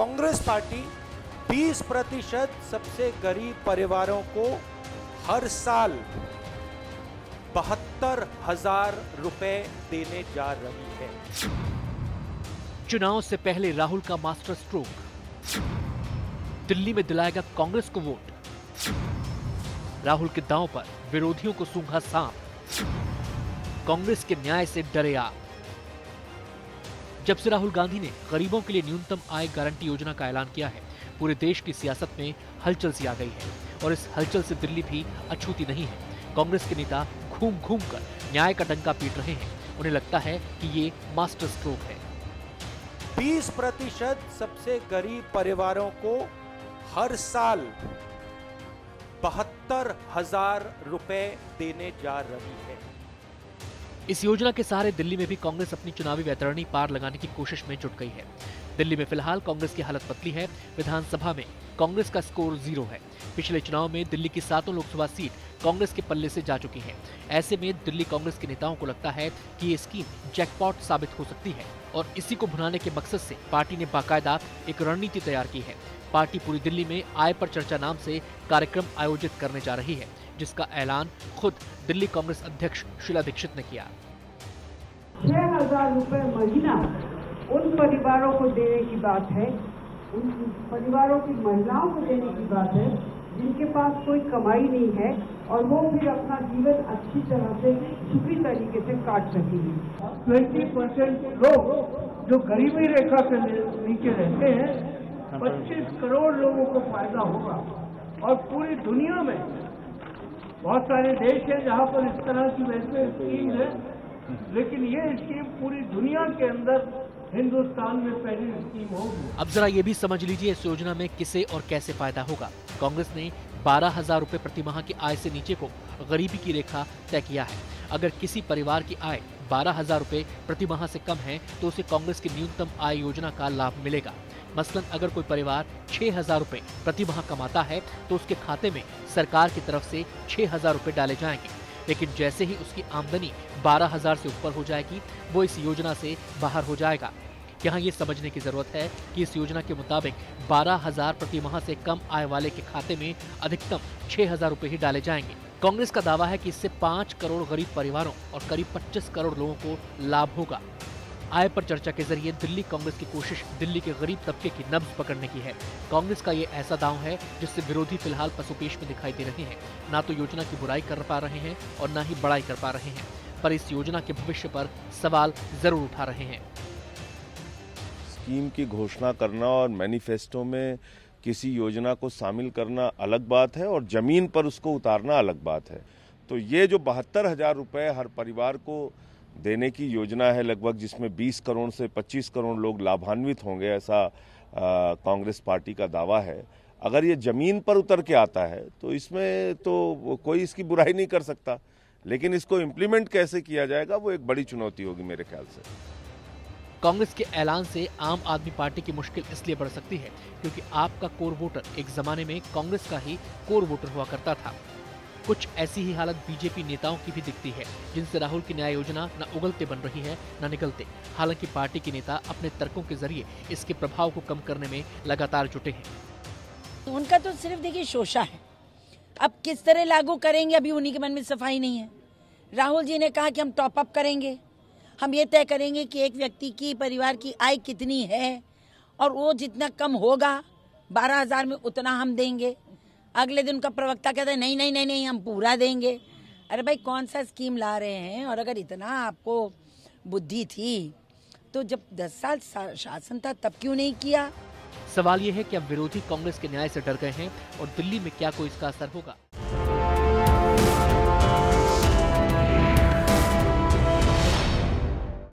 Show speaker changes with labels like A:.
A: Congress party 20% सबसे गरीब परिवारों को हर साल 72,000 रुपए देने जा रही है।
B: चुनाव से पहले राहुल का मास्टर स्ट्रोक, दिल्ली में दिलाएगा कांग्रेस को वोट। राहुल के दांव पर विरोधियों को सूंघा सांप, कांग्रेस के न्याय से डरे आप। जब से राहुल गांधी ने गरीबों के लिए न्यूनतम आय गारंटी योजना का ऐलान किया है, पूरे देश की सियासत में हलचल सी आ गई है और इस हलचल से दिल्ली भी अछूती नहीं है। कांग्रेस के नेता घूम घूम कर न्याय का डंका पीट रहे हैं। उन्हें लगता है कि ये मास्टर स्ट्रोक है।
A: 20% सबसे गरीब परिवारों को हर साल 72,000 रुपए देने जा रही है।
B: इस योजना के सहारे दिल्ली में भी कांग्रेस अपनी चुनावी वैतरणी पार लगाने की कोशिश में जुट गई है। दिल्ली में फिलहाल कांग्रेस की हालत पतली है। विधानसभा में कांग्रेस का स्कोर 0 है। पिछले चुनाव में दिल्ली की 7 लोकसभा सीट कांग्रेस के पल्ले से जा चुकी है। ऐसे में दिल्ली कांग्रेस के नेताओं को लगता है कि ये स्कीम जैकपॉट साबित हो सकती है और इसी को भुनाने के मकसद से पार्टी ने बाकायदा एक रणनीति तैयार की है। पार्टी पूरी दिल्ली में आय पर चर्चा नाम से कार्यक्रम आयोजित करने जा रही है, जिसका ऐलान खुद दिल्ली कांग्रेस अध्यक्ष शीला दीक्षित ने किया।
C: 6,000 रुपए महीना उन परिवारों को देने की बात है, उन परिवारों की महिलाओं को देने की बात है जिनके पास कोई कमाई नहीं है और वो फिर अपना जीवन अच्छी तरह से सुखी तरीके से काट सकेंगे। 20% लोग जो गरीबी रेखा के नीचे रहते हैं, 25 करोड़ लोगों को फायदा होगा और पूरी दुनिया में बहुत सारे देश हैं जहां पर इस तरह की वैसे स्कीम है, लेकिन ये स्कीम पूरी दुनिया के अंदर हिंदुस्तान में पहली स्कीम होगी।
B: अब जरा ये भी समझ लीजिए इस योजना में किसे और कैसे फायदा होगा। कांग्रेस ने 12,000 रुपए प्रति माह की आय से नीचे को गरीबी की रेखा तय किया है। अगर किसी परिवार की आय 12,000 रुपए प्रति माह से कम है तो उसे कांग्रेस की न्यूनतम आय योजना का लाभ मिलेगा। मसलन अगर कोई परिवार 6,000 रुपए प्रति माह कमाता है तो उसके खाते में सरकार की तरफ से 6,000 रुपए डाले जाएंगे। लेकिन जैसे ही उसकी आमदनी 12,000 से ऊपर हो जाएगी, वो इस योजना से बाहर हो जाएगा। यहाँ ये समझने की जरूरत है कि इस योजना के मुताबिक 12,000 प्रति माह से कम आय वाले के खाते में अधिकतम 6,000 रुपए ही डाले जाएंगे। कांग्रेस का दावा है कि इससे 5 करोड़ गरीब परिवारों और करीब 25 करोड़ लोगों को लाभ होगा। आय पर चर्चा के जरिए दिल्ली कांग्रेस की कोशिश दिल्ली के गरीब तबके की नब्ज पकड़ने की है। कांग्रेस का ये ऐसा दांव है जिससे विरोधी फिलहाल पसोपेश में दिखाई दे रहे हैं। ना तो योजना की बुराई कर पा रहे हैं और ना ही बड़ाई कर पा रहे हैं, पर इस योजना के भविष्य पर सवाल जरूर उठा रहे हैं।
D: स्कीम की घोषणा करना और मैनिफेस्टो में किसी योजना को शामिल करना अलग बात है और जमीन पर उसको उतारना अलग बात है। तो ये जो 72,000 रुपए हर परिवार को देने की योजना है लगभग, जिसमें 20 करोड़ से 25 करोड़ लोग लाभान्वित होंगे, ऐसा कांग्रेस पार्टी का दावा है। अगर ये जमीन पर उतर के आता है तो इसमें तो कोई इसकी बुराई नहीं कर सकता, लेकिन इसको इम्प्लीमेंट कैसे किया जाएगा वो एक बड़ी चुनौती होगी मेरे ख्याल से।
B: कांग्रेस के ऐलान से आम आदमी पार्टी की मुश्किल इसलिए बढ़ सकती है क्योंकि आपका कोर वोटर एक जमाने में कांग्रेस का ही कोर वोटर हुआ करता था। कुछ ऐसी ही हालत बीजेपी नेताओं की भी दिखती है, जिनसे राहुल की न्याय योजना न उगलते बन रही है न निकलते। हालांकि पार्टी के नेता अपने तर्कों के जरिए इसके प्रभाव को कम करने में लगातार जुटे हैं।
E: उनका तो सिर्फ देखिए शोषा है, अब किस तरह लागू करेंगे अभी उन्हीं के मन में सफाई नहीं है। राहुल जी ने कहा कि हम टॉप अप करेंगे, हम ये तय करेंगे कि एक व्यक्ति की परिवार की आय कितनी है और वो जितना कम होगा 12,000 में उतना हम देंगे। अगले दिन उनका प्रवक्ता कहता है नहीं नहीं नहीं नहीं हम पूरा देंगे। अरे भाई कौन सा स्कीम ला रहे हैं? और अगर इतना आपको बुद्धि थी तो जब 10 साल शासन था तब क्यों नहीं किया?
B: सवाल ये है कि अब विरोधी कांग्रेस के न्याय से डर गए हैं और दिल्ली में क्या कोई इसका असर होगा।